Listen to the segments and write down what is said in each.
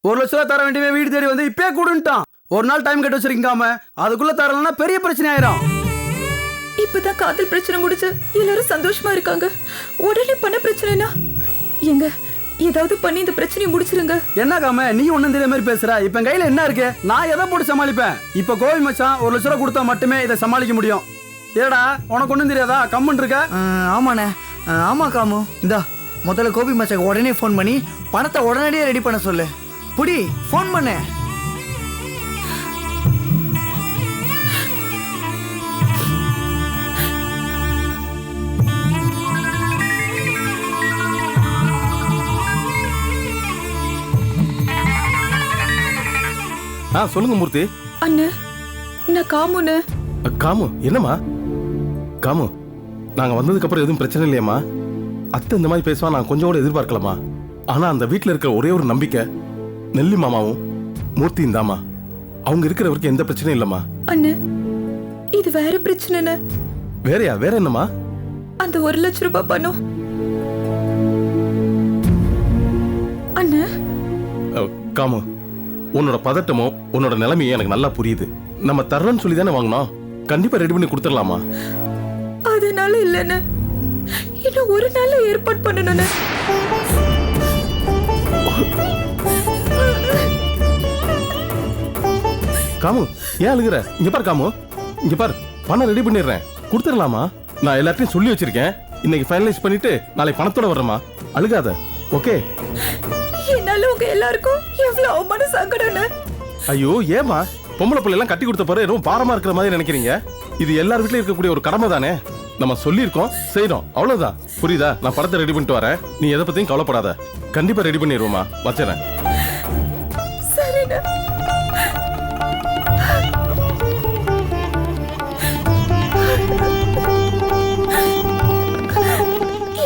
1,00,000 தர வேண்டிய வீடு தேடி வந்து இப்பே கூடுன்ட்டான். ஒரு நாள் டைம் கட்ட வச்சிருக்காம அதுக்குள்ள தரலன்னா பெரிய பிரச்சனை ஆயிரும். இப்பதான் காதல் பிரச்சனை முடிச்சு எல்லாரும் சந்தோஷமா இருக்காங்க. உடனே பண பிரச்சனைனா எங்க ஏதாவது பண்ணி இந்த பிரச்சனையை முடிச்சிருங்க. என்ன காம நீ ஒண்ணும் தெரிய மாதிரி பேசுற? இப்ப என் கையில என்ன இருக்கு? நான் எதை போட்டு சமாளிப்பேன்? இப்ப கோவில் மச்சான் 1,00,000 கொடுத்தா மட்டுமே இதை சமாளிக்க முடியும். ஏடா உனக்கு ஒண்ணும் தெரியாதா? கம்மன் இருக்க? ஆமாண்ணே. ஆமா காமு, இந்தா முதல்ல கோபி மச்சாக்கு உடனே ஃபோன் பண்ணி பணத்தை உடனடியே ரெடி பண்ண சொல்லு. புடி ஃபோன் பண்ணு. சொல்லுங்க மூர்த்தி. அண்ணே நான் காமுன்னு. காமு என்னம்மா? காமு நாங்க வந்ததுக்கு அப்புறம் எதுவும் பிரச்சனை இல்லையம்மா? அத்தை இந்த மாதிரி பேசுவா நான் கொஞ்சம் கூட எதிர்பார்க்கலாமா? ஆனா அந்த வீட்டுல இருக்கிற ஒரே ஒரு நம்பிக்கை நெல்லி மாமாவும் மூர்த்தியும் தாமா. அவங்க இருக்கிற வரைக்கும் எந்த பிரச்சனையும் இல்லம்மா. அண்ணே இது வேற பிரச்சனை. வேறயா? வேற என்னம்மா? அந்த 1,00,000 ரூபாய் பணம் அண்ணே. காமு உன்னோட பதட்டமோ உன்னோட நிலைமையும் எனக்கு நல்லா புரியுது. நம்ம தர்றன்னு சொல்லி தானே வாங்கினோம். கண்டிப்பா ரெடி பண்ணி கொடுத்துடலாமா? அதனால இல்லன்னு இன்னும் ஒரு நாள்ல ஏற்பாடு பண்ணணும்னு. காமு ஏன் அழுகுற? இங்க பாரு காமு, இங்க பாரு, பணம் ரெடி பண்ணிடுறேன், கொடுத்துடலாமா? நான் எல்லாத்தையும் சொல்லி வச்சிருக்கேன். இன்னைக்கு ஃபைனலைஸ் பண்ணிட்டு நாளைக்கு பணத்தோட வர்றேமா. அழுகாத, ஓகே? என்னால உங்க எல்லாருக்கும் எவ்வளவு அவமான சங்கடம்னு. ஐயோ ஏமா பொம்பளை பிள்ளை எல்லாம் கட்டி கொடுத்த பிறகு ரொம்ப பாரமா இருக்கிற மாதிரி நினைக்கிறீங்க? இது எல்லார் வீட்லயும் இருக்கக்கூடிய ஒரு கடமை தானே. நம்ம சொல்லியிருக்கோம், செய்யறோம், அவ்வளவுதான். புரியுதா? நான் படத்தை ரெடி பண்ணிட்டு வரேன். நீ எதை பத்தியும் கவலைப்படாத. கண்டிப்பா ரெடி பண்ணிடுவோமா. வச்சுறேன். சரிண்ணே.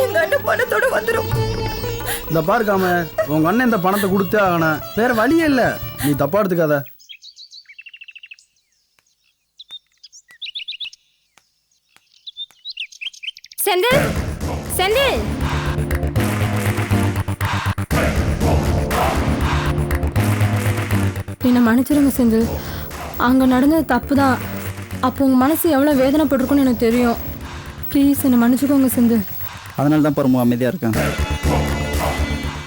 எங்க அண்ணன் பணத்தோட வந்துடும். இந்த பாருக்காம உங்க அண்ணன் இந்த பணத்தை கொடுத்தே ஆகணும். வேற வழியே இல்ல. நீ தப்பா எடுத்துக்காத. செந்தில், செந்தில், என்னை மன்னிச்சிருங்க செந்தில். அங்கே நடந்தது தப்பு தான். அப்போ உங்கள் மனசு எவ்வளோ வேதனைப்பட்டிருக்குன்னு எனக்கு தெரியும். ப்ளீஸ் என்னை மன்னிச்சுக்கோங்க செந்தில். அதனால தான் பரமு அமைதியாக இருக்கேன்.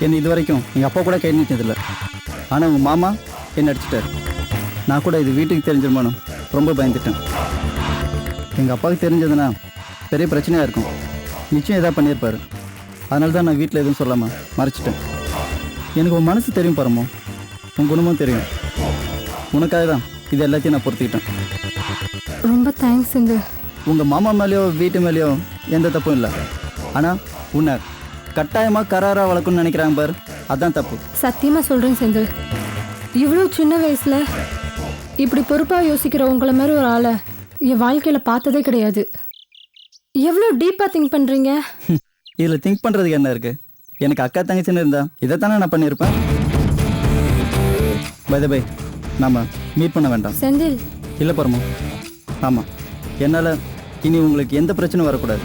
என்னை இது வரைக்கும் எங்கள் அப்பா கூட கை நீட்டதில்லை. ஆனால் உங்கள் மாமா என்னை அடிச்சிட்டார். நான் கூட இது வீட்டுக்கு தெரிஞ்சிருமானும் ரொம்ப பயந்துட்டேன். எங்கள் அப்பாவுக்கு தெரிஞ்சதுன்னா பெரிய பிரச்சனையாக இருக்கும். நிச்சயம் எதாவது பண்ணியிருப்பார். அதனால தான் நான் வீட்டில் எதுவும் சொல்லாமல் மறைச்சிட்டேன். எனக்கு உன் மனசு தெரியும் பரமோ, உன் குணமும் தெரியும். உனக்காக தான் இது எல்லாத்தையும் நான் பொறுத்துக்கிட்டேன். ரொம்ப தேங்க்ஸ் செந்தில். உங்கள் மாமா மேலேயோ வீட்டு மேலேயோ எந்த தப்பும் இல்லை. ஆனால் உன்னை கட்டாயமாக கராராக வளர்க்கணும்னு நினைக்கிறாங்க பாரு, அதுதான் தப்பு. சத்தியமாக சொல்கிறேன் செந்தில், இவ்வளோ சின்ன வயசில் இப்படி பொறுப்பாக யோசிக்கிற உங்களை மாதிரி ஒரு ஆளை என் வாழ்க்கையில் பார்த்ததே கிடையாது. எவ்வளோ டீப்பாக திங்க் பண்ணுறீங்க. இதில் திங்க் பண்ணுறதுக்கு என்ன இருக்குது? எனக்கு அக்கா தங்கச்சின்னு இருந்தா இதைத்தானே நான் பண்ணியிருப்பேன். பை த பை, நாம் மீட் பண்ண வேண்டாம். செந்தில் இல்லை பரமோ. ஆமாம், என்னால் இனி உங்களுக்கு எந்த பிரச்சனையும் வரக்கூடாது.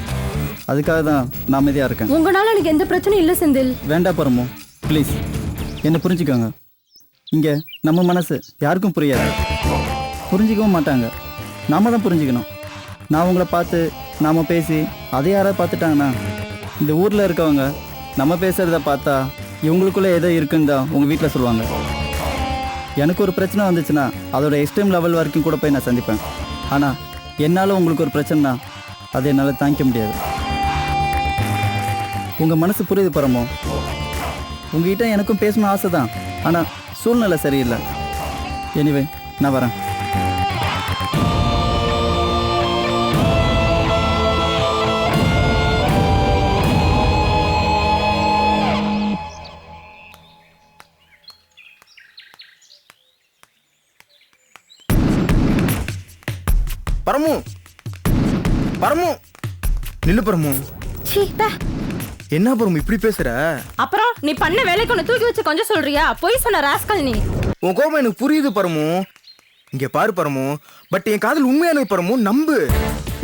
அதுக்காக தான் நான் அமைதியாக இருக்கேன். உங்களால் எனக்கு எந்த பிரச்சனையும் இல்லை செந்தில். வேண்டாம் பரமோ, ப்ளீஸ் என்னை புரிஞ்சுக்கோங்க. இங்கே நம்ம மனசு யாருக்கும் புரியாது, புரிஞ்சிக்கவும் மாட்டாங்க. நாம தான் புரிஞ்சுக்கணும். நான் உங்களை பார்த்து நாம் பேசி அதை யாராவது பார்த்துட்டாங்கன்னா, இந்த ஊரில் இருக்கவங்க நம்ம பேசுகிறத பார்த்தா இவங்களுக்குள்ளே ஏதோ இருக்குன்னு தான் உங்கள் வீட்டில் சொல்லுவாங்க. எனக்கு ஒரு பிரச்சனை வந்துச்சுன்னா அதோட எக்ஸ்ட்ரீம் லெவல் வரைக்கும் கூட போய் நான் சந்திப்பேன். ஆனால் என்னால் உங்களுக்கு ஒரு பிரச்சனைனா அதை என்னால் தாங்கிக்க முடியாது. உங்கள் மனசு புரியுது பரமோ. உங்ககிட்ட எனக்கும் பேசணும் ஆசை தான், ஆனால் சூழ்நிலை சரியில்லை. எனிவே நான் வரேன். பரமு, பரமு, நில்லு பரமு. என்ன பரமு இப்படி பேசுற? அப்புறம் நீ பண்ண வேலைக்கு ஒன்று தூக்கி வச்சு கொஞ்சம் சொல்றியா? பொய் சொன்ன ராஸ்கல் நீ. உன் கோபம் எனக்கு புரியுது பரமு. இங்க பாரு பரமு, பட் என் காதல் உண்மையானது பரமு, நம்பு.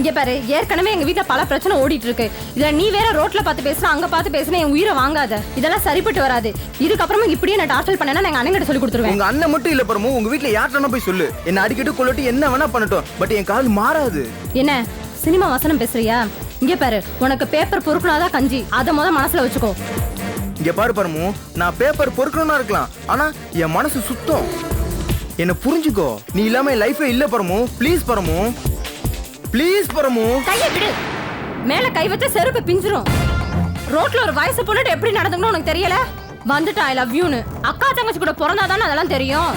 இங்க பாரு, ஏற்கனவே எங்க வீட்டுல பல பிரச்சனை ஓடிட்டு இருக்கு. இதுல நீ வேற ரோட்ல பார்த்து பேசுனா, அங்க பார்த்து பேசுனா என் உயிரை வாங்காத. இதெல்லாம் சரிப்பட்டு வராது. இதுக்கப்புறமும் இப்படியே நான் டார்ச்சர் பண்ணேன்னா எங்க அண்ணன் கிட்ட சொல்லி கொடுத்துருவேன். உங்க அண்ணன் மட்டும் இல்ல பரமு, உங்க வீட்டுல யார்கிட்ட போய் சொல்லு. என்ன அடிக்கடி கொள்ளட்டு என்ன வேணா பண்ணட்டும், பட் என் கால் மாறாது. என்ன சினிமா வசனம் பேசுறியா? இங்க பாரு, உனக்கு பேப்பர் பொறுக்கணாதான் கஞ்சி, அதை மனசுல வச்சுக்கோ. இங்க பாரு பரமு, நான் பேப்பர் பொறுக்கணும்னா இருக்கலாம், ஆனா என் மனசு சுத்தம். என்ன புரிஞ்சுக்கோ, நீ இல்லாம என் லைஃபே இல்ல பரமு. Please Paramu, please Paramu. கையை விடு. மேல கை வச்ச செருப்பு பிஞ்சிரும். ரோட்ல ஒரு வயசு பொண்ணுட்டு எப்படி நடந்துக்கணும் உனக்கு தெரியல? வந்துட்டு ஐ லவ் யூன்னு அக்கா தங்கச்சி கூட பிறந்தாதானே அதெல்லாம் தெரியும்.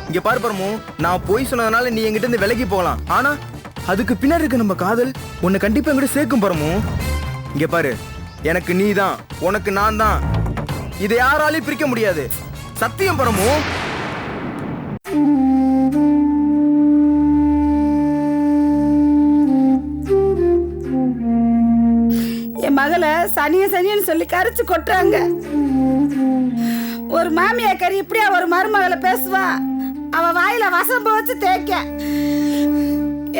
இங்க பாரு பரமு, நான் போய் சொன்னதுனால நீ என்கிட்ட இருந்து விலகி போகலாம், ஆனா அதுக்கு பின்னாடி இருக்க நம்ம காதல் உன்னை கண்டிப்பா என்கிட்ட சேர்க்கும் பரமு. இங்க பாரு, எனக்கு நீ தான், உனக்கு நான் தான். இதை யாராலையும் பிரிக்க முடியாது. சத்தியம் பரமு. என் மகளை சனியன்னு சொல்லி கரிச்சு கொட்டுறாங்க. ஒரு மாமியாக்கறி இப்படியா ஒரு மருமகளை பேசுவா? அவ வாயில வசம்பு வச்சு தேய்க்க.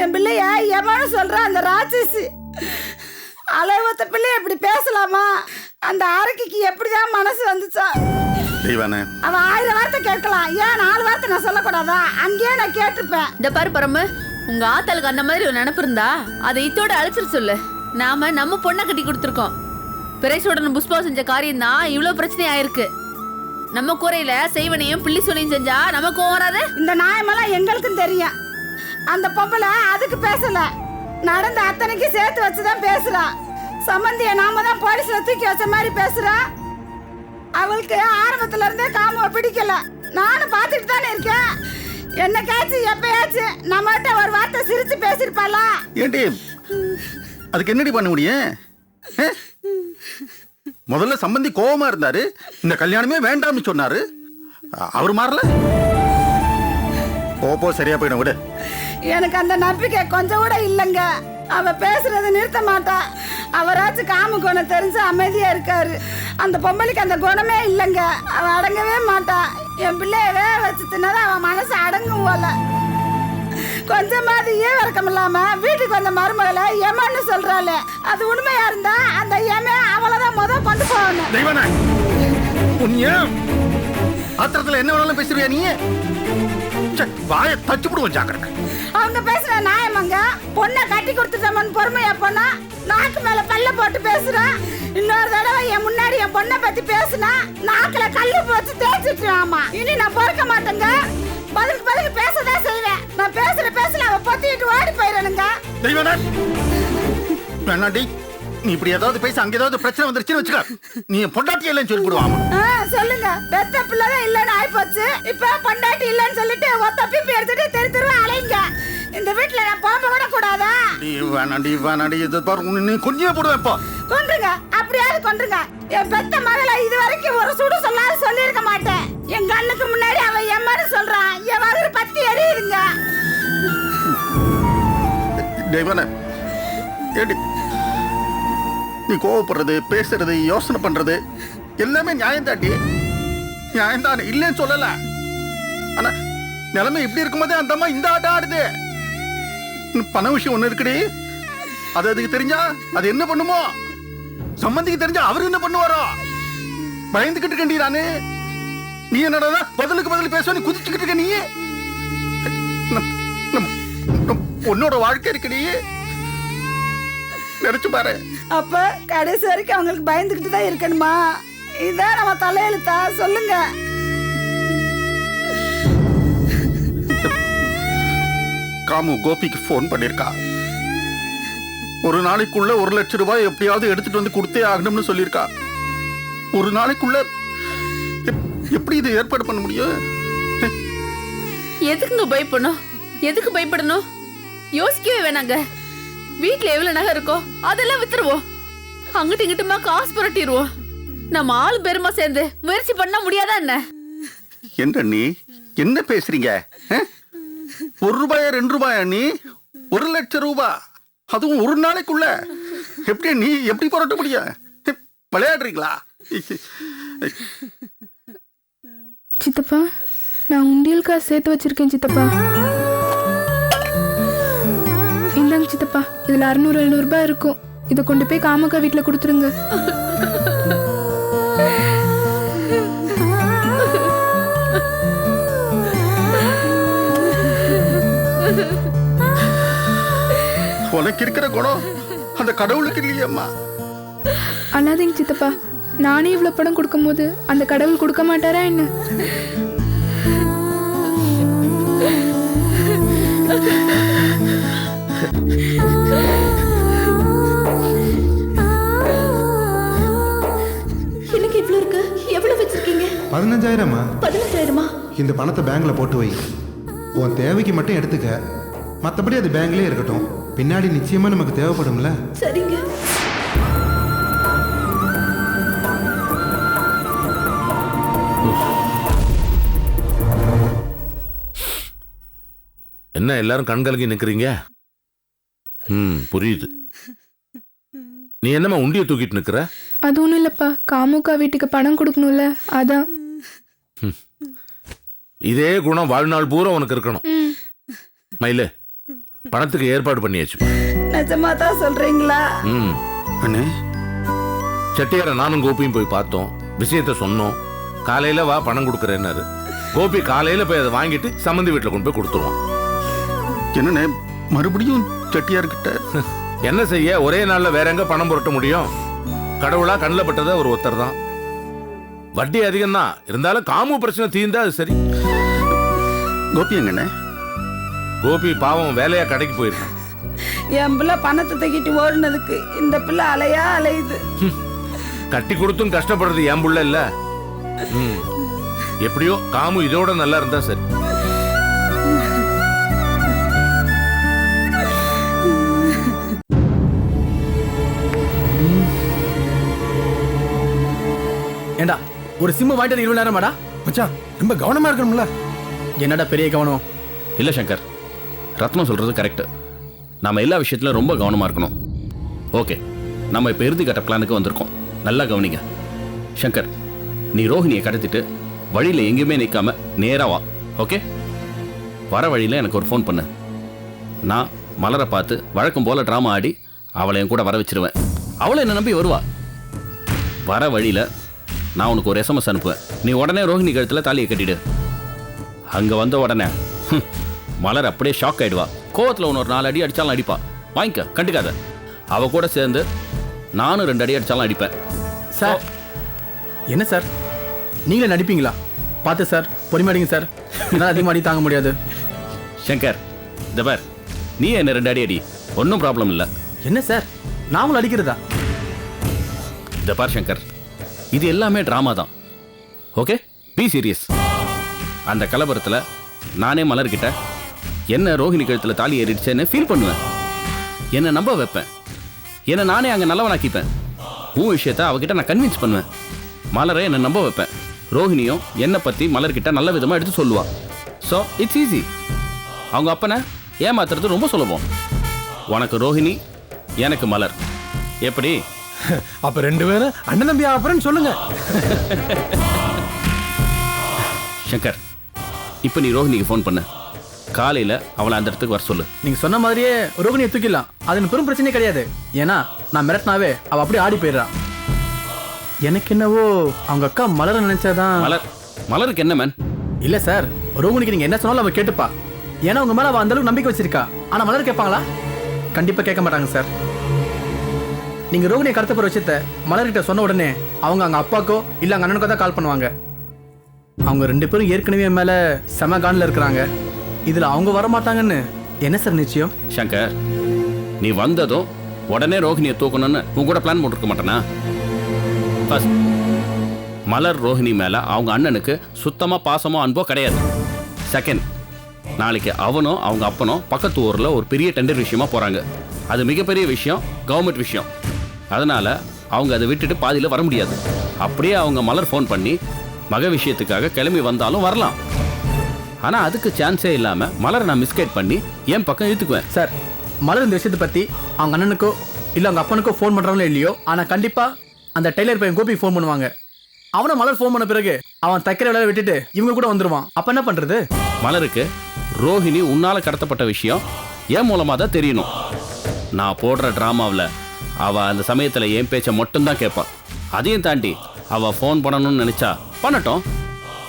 என் பிள்ளைய எமனு சொல்ற அந்த ராட்சசி. அளவத்த பிள்ளைய இப்படி பேசலாமா? அந்த அரக்கிக்கு எப்படிதான் மனசு வந்துச்சா? அவ 1000 வார்த்தை கேட்கலாம், ஏன் 4 வார்த்தை நான் சொல்லக்கூடாதா? அங்கேயே நான் கேட்டிருப்பேன். இந்த பாரு பரமு, உங்க ஆத்தாளுக்கு அந்த மாதிரி ஒரு நினைப்பு இருந்தா அதை இத்தோட அழைச்சிட்டு சொல்லு. நாம நம்ம பொண்ணை கட்டி கொடுத்துருக்கோம். பிரைஸோட புஷ்பா செஞ்ச காரியம் தான் இவ்வளவு பிரச்சனை ஆயிருக்கு. நம்ம குறையில செய்வனையும் பிள்ளி சொல்லியும் செஞ்சா நமக்கு வராது. இந்த நியாயமெல்லாம் எங்களுக்கும் தெரியும். அந்த பொம்பளை அதுக்கு பேசல, நடந்த அத்தனைக்கு சேர்த்து வச்சுதான் பேசுறா. சம்பந்திய நாம தான் போலீஸ்ல தூக்கி வச்ச மாதிரி பேசுறா. அவளுக்கு ஆரம்பத்துல இருந்தே காம பிடிக்கல. நானும் பார்த்துட்டு தானே இருக்கேன். என்னைக்காச்சும் எப்பயாச்சும் நம்மகிட்ட ஒரு வார்த்தை சிரிச்சு பேசிருப்பாளா? ஏண்டி அதுக்கு என்னடி பண்ண முடியும்? முதல்ல சம்பந்தி கோவமா இருந்தாரு, இந்த கல்யாணமே வேண்டாம்னு சொன்னாரு. அவர் மாறல. போ சரியா போயிடும் விடு. எனக்கு அந்த நம்பிக்கை கொஞ்சம் கூட இல்லைங்க. அவ பேசுறதை நிறுத்த மாட்டா. அவராச்சும் காம குணம் தெரிஞ்சு அமைதியா இருக்காரு. அந்த பொம்பளைக்கு அந்த குணமே இல்லைங்க. அவ அடங்கவே மாட்டா. என் பிள்ளையவே வச்சு தின்னதான் அவன் மனசு அடங்கும் போல. கொஞ்சமாவது ஏவரக்கம் இல்லாம வீட்டுக்கு வந்த மருமகளை ஏமான்னு சொல்றாளே, அது உண்மையா இருந்தா அந்த ஏமே அவளதான் கொண்டு போகணும். ஆத்திரத்துல என்ன வேணாலும் பேசுறியா நீ? வாய தச்சு விடுவோம் ஜாக்கிரதை. அவங்க பேசுற நியாயமாங்க. பொண்ணை கட்டி கொடுத்துட்டோம்னு பொறுமையா போனா நாக்கு மேல பல்ல போட்டு பேசுறா. இன்னொரு தடவை என் முன்னாடி என் பொண்ணை பத்தி பேசுனா நாக்குல கல்லு போச்சு தேய்ச்சிட்டு. ஆமா, இனி நான் பொறுக்க மாட்டேங்க. பதிலுக்கு பேசதான் செய்வேன். நான் பேசல அவ பொத்திட்டு ஓடி போயிடணுங்க. வேணாண்டி, நீ இப்படி ஏதாவது பேச அங்க ஏதாவது பிரச்சனை வந்துருச்சுன்னு வச்சுக்க, நீ பொண்டாட்டி இல்லைன்னு சொல்லி விடுவாமா? சொல்லுங்க, பெத்த பிள்ளைதான் இல்லைன்னு ஆயிப்போச்சு. இப்ப பொண்டாட்டி இல்லைன்னு சொல்லிட்டு ஒத்த பிப்பி எடுத்துட்டு தெருவா அலைங்க. இந்த வீட்டுல நான் போக கூட கூடாதா? வேணாண்டி இது பாரு, நீ கொஞ்சம் போடுவேன். இப்போ கொன்றுங்க, அப்படியாவது கொன்றுங்க. என் பெத்த மகளை இது வரைக்கும் ஒரு சுடு சொல்லாத சொல்லியிருக்க மாட்டேன். என் கண்ணுக்கு முன்னாடி அவ எம்மாரு சொல்றான். என் வகுறு பத்தி எரியுதுங்க. ஏடி, நீ கோவப்படுறது, பேசுறது, யோசனை பண்றது எல்லாமே நியாயம் தாண்டி. நியாயம் தானே, இல்லைன்னு சொல்லல. ஆனா நிலைமை இப்படி இருக்கும்போதே அந்த அம்மா இந்த ஆட்டம் ஆடுது. பண விஷயம் ஒண்ணு இருக்குடி, அது அதுக்கு தெரிஞ்சா அது என்ன பண்ணுமோ? சம்பந்திக்கு தெரிஞ்சா அவரு என்ன பண்ணுவாரோ? பயந்துகிட்டு இருக்கண்டி நானு. நீ என்னடா பதிலுக்கு பதில் பேச நீ குதிச்சுக்கிட்டு இருக்க. நீ உன்னோட வாழ்க்கை இருக்குடி, நினைச்சு பாரு. அப்ப கடைசி வரைக்கும் அவங்களுக்கு பயந்துகிட்டு தான் இருக்கணுமா? இதான் நம்ம தலையெழுத்தா? சொல்லுங்க. காமு கோபிக்கு போன் பண்ணிருக்கா. ஒரு நாளைக்குள்ள 1 லட்சம் ரூபாய் எப்படியாவது எடுத்துட்டு வந்து கொடுத்தே ஆகணும்னு சொல்லியிருக்கா. ஒரு நாளைக்குள்ள எப்படி இது ஏற்பாடு பண்ண முடியும்? எதுக்குங்க பயப்படணும்? எதுக்கு பயப்படணும்? யோசிக்கவே வேணாங்க. வீட்டுல எவ்வளவு நகை இருக்கோ அதெல்லாம் வித்துருவோம். அங்கிட்டு இங்கிட்டுமா காசு புரட்டிடுவோம். நம்ம ஆளு பெருமா சேர்ந்து முயற்சி பண்ண முடியாதா என்ன? என்ன நீ என்ன பேசுறீங்க? 1 ரூபாயா 2 ரூபாயா? நீ 1 லட்சம் ரூபாய், அதுவும் ஒரு நாளைக்குள்ள எப்படி நீ எப்படி புரட்ட முடியும்? விளையாடுறீங்களா? சித்தப்பா, நான் உண்டியல் காசு சேர்த்து வச்சிருக்கேன் சித்தப்பா. சித்தப்பா, இதுல 600-700 ரூபாய் இருக்கும். இதை கொண்டு போய் காமக்கா வீட்டுல கொடுத்துருங்க. உனக்கு இருக்கிற குணம் அந்த கடவுளுக்கு இல்லையம்மா. அல்லாதீங்க சித்தப்பா, நானே இவ்வளவு பணம் கொடுக்கும் போது அந்த கடவுள் கொடுக்க மாட்டாரா என்ன? எனக்கு இவ்வளவு இருக்கு. எவ்வளவு வச்சிருக்கீங்க? 15,000மா. 15,000மா? இந்த பணத்தை பேங்க்ல போட்டு வை. உன் தேவைக்கு மட்டும் எடுத்துக்க, மற்றபடி அது பேங்க்லயே இருக்கட்டும். பின்னாடி நிச்சயமா நமக்கு தேவைப்படும்ல. சரிங்க. என்ன எல்லாரும் கண்கலங்கி நிக்கிறீங்க? புரியுது. நீ என்னம்மா உண்டிய தூக்கிட்டு நிக்கிற? அது ஒண்ணும் இல்லப்பா, காமுக்கா வீட்டுக்கு பணம் கொடுக்கணும்ல, அதான். இதே குணம் வாழ்நாள் பூரா உனக்கு இருக்கணும். மயிலு, பணத்துக்கு ஏற்பாடு பண்ணியாச்சு. நிஜமா தான் சொல்றீங்களா? அண்ணே, செட்டியார நானும் கோபியும் போய் பார்த்தோம், விஷயத்த சொன்னோம். காலையில வா பணம் கொடுக்கறேன்னாரு. கோபி காலையில போய் அதை வாங்கிட்டு சம்மந்தி வீட்டுல கொண்டு போய் கொடுத்துருவான். என்னண்ணே மறுபடியும் செட்டியார்கிட்ட? என்ன செய்ய, ஒரே நாள்ல வேற எங்க பணம் புரட்ட முடியும்? கடவுளா கண்ணில் பட்டது அவர் ஒருத்தர் தான். வட்டி அதிகம் தான் இருந்தாலும் காமு பிரச்சனை தீர்ந்தா அது சரி. கோபி எங்கண்ணே? கோபி பாவம் வேலையா கடைக்கு போயிருக்கான். என் பிள்ளை பணத்தை தூக்கிட்டு ஓடுனதுக்கு இந்த பிள்ளை அலையா அலையுது. கட்டி கொடுத்தும் கஷ்டப்படுறது என் புள்ள இல்ல. எப்படியோ காமு இதோட நல்லா இருந்தா சரி. ஏண்டா ஒரு சிம்ம வாங்கிட்டு 20 நேரமாடா? மச்சான் ரொம்ப கவனமா இருக்கணும்ல. என்னடா பெரிய கவனம்? இல்லை சங்கர், ரத்னம் சொல்கிறது கரெக்டு. நம்ம எல்லா விஷயத்திலும் ரொம்ப கவனமாக இருக்கணும். ஓகே, நம்ம இப்போ இறுதி கட்ட பிளானுக்கு வந்திருக்கோம். நல்லா கவனிங்க. சங்கர், நீ ரோஹிணியை கடத்திட்டு வழியில் எங்கேயுமே நிற்காம நேராக வா. ஓகே, வர வழியில் எனக்கு ஒரு ஃபோன் பண்ணு. நான் மலரை பார்த்து வழக்கம் போல் ட்ராமா ஆடி அவளை என் கூட வர வச்சிருவேன். அவளை என்னை நம்பி வருவா. வர வழியில் நான் உனக்கு ஒரு SMS அனுப்புவேன். நீ உடனே ரோஹிணி கழுத்தில் தாலியை கட்டிடு. அங்கே வந்த உடனே மலர் அப்படியே ஷாக் ஆகிடுவா. கோவத்தில் ஒன்று ஒரு 4 அடி அடித்தாலும் அடிப்பா. வாங்கிக்க, கண்டுக்காத. அவள் கூட சேர்ந்து நானும் 2 அடி அடித்தாலும் அடிப்பேன். சார் என்ன சார் நீங்களே நடிப்பீங்களா? பார்த்து சார், பொறுமையாடிங்க சார், என்னால் அதிகமாக அடி தாங்க முடியாது. சங்கர், இந்த பார், நீ என்ன 2 அடி அடி, ஒன்றும் ப்ராப்ளம் இல்லை. என்ன சார் நாமளும் அடிக்கிறதா? இந்த பார் சங்கர், இது எல்லாமே ட்ராமா தான். Okay, be serious. அந்த கலவரத்தில் நானே மலர்கிட்ட என்ன ரோஹிணி கழுத்தில் தாலி ஏறிடுச்சேன்னு ஃபீல் பண்ணுவேன். என்னை நம்ப வைப்பேன். என்னை நானே அங்கே நல்லவனாக்கிப்பேன். உன் விஷயத்த அவகிட்ட நான் கன்வின்ஸ் பண்ணுவேன். மலரை என்னை நம்ப வைப்பேன். ரோஹிணியும் என்னை பற்றி மலர்கிட்ட நல்ல விதமாக எடுத்து சொல்லுவாள். So it's easy. அவங்க அப்பனை ஏமாத்துறது ரொம்ப சுலபம். உனக்கு ரோஹிணி, எனக்கு மலர். எப்படி? அப்ப 2 பேரும் அண்ணன் தம்பி அப்புறம் சொல்லுங்க. சங்கர், இப்போ நீ ரோஹிணிக்கு ஃபோன் பண்ண. காலையில் அவளை அந்த இடத்துக்கு வர சொல்லு. நீங்கள் சொன்ன மாதிரியே ரோகிணியை தூக்கிடலாம். அது எனக்கு பெரும் பிரச்சனையே கிடையாது. ஏன்னா நான் மிரட்டினாவே அவள் அப்படியே ஆடி போயிடுறான். எனக்கு என்னவோ அவங்க அக்கா மலரை நினைச்சாதான். மலருக்கு என்ன மேன்? இல்லை சார், ரோகிணிக்கு நீங்கள் என்ன சொன்னாலும் அவள் கேட்டுப்பா. ஏன்னா உங்க மேலே அவள் அந்தளவுக்கு நம்பிக்கை வச்சிருக்கா. ஆனால் மலர் கேட்பாங்களா? கண்டிப்பாக கேட்க மாட்டாங்க சார். நீங்கள் ரோகிணியை கடத்த போகிற விஷயத்த மலர்கிட்ட சொன்ன உடனே அவங்க அங்கே அப்பாக்கோ இல்லை அங்கே அண்ணனுக்கோ தான் கால் பண்ணுவாங்க. அவங்க 2 பேரும் ஏற்கனவே மேலே செம கானில் இருக்கிறாங்க. இதில் அவங்க வரமாட்டாங்கன்னு என்ன சார் நிச்சயம்? சங்கர், நீ வந்ததும் உடனே ரோஹிணியை தூக்கணும்னு உன் கூட பிளான் போட்டுருக்க மாட்டேனா? ஃபர்ஸ்ட், மலர் ரோஹிணி மேலே அவங்க அண்ணனுக்கு சுத்தமாக பாசமோ அன்போ கிடையாது. செகண்ட், நாளைக்கு அவனும் அவங்க அப்பனும் பக்கத்து ஊரில் ஒரு பெரிய டெண்டர் விஷயமா போகிறாங்க. அது மிகப்பெரிய விஷயம், கவர்மெண்ட் விஷயம். அதனால் அவங்க அதை விட்டுட்டு பாதியில் வர முடியாது. அப்படியே அவங்க மலர் ஃபோன் பண்ணி மக விஷயத்துக்காக கிளம்பி வந்தாலும் வரலாம். ஆனால் அதுக்கு சான்ஸே இல்லாமல் மலரை நான் மிஸ்கைட் பண்ணி என் பக்கம் இழுத்துக்குவேன். சார், மலர் இந்த விஷயத்தை பற்றி அவங்க அண்ணனுக்கோ இல்லை அவங்க அப்பனுக்கோ ஃபோன் பண்ணுறாங்களோ இல்லையோ, ஆனால் கண்டிப்பாக அந்த டெய்லர் பையன் கோபி ஃபோன் பண்ணுவாங்க. அவனை மலர் ஃபோன் பண்ண பிறகு அவன் தைக்கிற வேலையை விட்டுட்டு இவங்க கூட வந்துடுவான். அப்போ என்ன பண்ணுறது? மலருக்கு ரோஹிணி உன்னால் கடத்தப்பட்ட விஷயம் என் மூலமாக தான் தெரியணும். நான் போடுற ட்ராமாவில் அவள் அந்த சமயத்தில் என் பேச்சை மட்டும்தான் கேட்பாள். அதையும் தாண்டி அவள் ஃபோன் பண்ணணும்னு நினச்சா பண்ணட்டும்,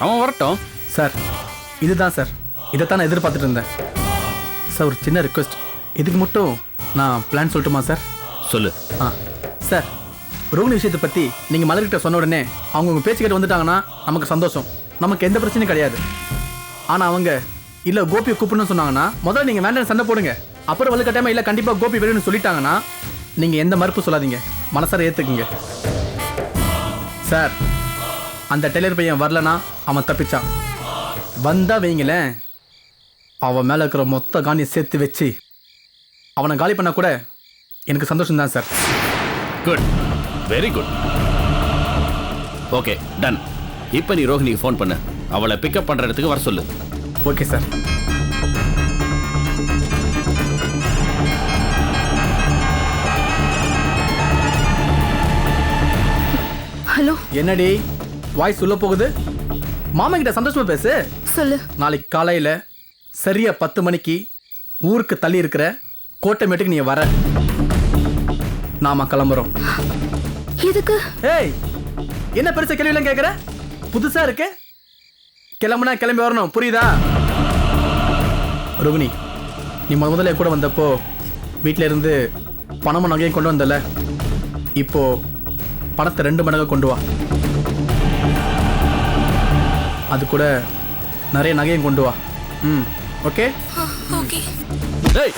அவன் வரட்டும். சார் இதுதான் சார், இதைத்தான் நான் எதிர்பார்த்துட்டு இருந்தேன் சார். ஒரு சின்ன ரிக்வெஸ்ட், இதுக்கு மட்டும் நான் பிளான் சொல்லட்டுமா சார்? சொல்லு. சார், ரோகிணி விஷயத்தை பற்றி நீங்கள் மலர்கிட்ட சொன்ன உடனே அவங்க உங்கள் பேச்சு கேட்டு வந்துட்டாங்கன்னா நமக்கு சந்தோஷம், நமக்கு எந்த பிரச்சனையும் கிடையாது. ஆனால் அவங்க இல்லை கோபியை கூப்பிடணும்னு சொன்னாங்கன்னா முதல்ல நீங்கள் வேண்டாம் சண்டை போடுங்க. அப்புறம் வலுக்கட்டாயமாக இல்லை கண்டிப்பாக கோபி வேணும்னு சொல்லிட்டாங்கன்னா நீங்கள் எந்த மறுப்பு சொல்லாதீங்க, மனசார ஏற்றுக்குங்க சார். அந்த டெய்லர் பையன் வரலனா அவன் தப்பிச்சான், வந்தா வைங்களேன் அவன் மேலே இருக்கிற மொத்த காணியை சேர்த்து வச்சு அவனை காலி பண்ண கூட எனக்கு சந்தோஷம்தான் sir. Good, very good. Okay, done. இப்போ நீ ரோஹிணிக்கு ஃபோன் பண்ணு, அவளை பிக்கப் பண்ணுற இடத்துக்கு வர சொல்லு. Okay sir. ஹலோ. என்னடி வாய்ஸ் சொல்ல போகுது? மாமா கிட்ட சந்தோஷமா பேசு. சொல்லு. நாளைக்கு காலையில் சரியா 10 மணிக்கு ஊருக்கு தள்ளி இருக்கிற கோட்டைமேட்டுக்கு நீ வர, நாம கிளம்புறோம். எதுக்கு? ஏய், என்ன பெருசா கேள்வியெல்லாம் கேட்குற? புதுசா இருக்கு. கிளம்புனா கிளம்பி வரணும், புரியுதா? ரோகிணி, நீ முதல்ல கூட வந்தப்போ வீட்டில இருந்து பணமும் நகையும் கொண்டு வந்தல, இப்போ பணத்தை 2 மடங்கு கொண்டு வா. அது கூட நிறைய நகையும் கொண்டு வா. Okay okay. ஏய்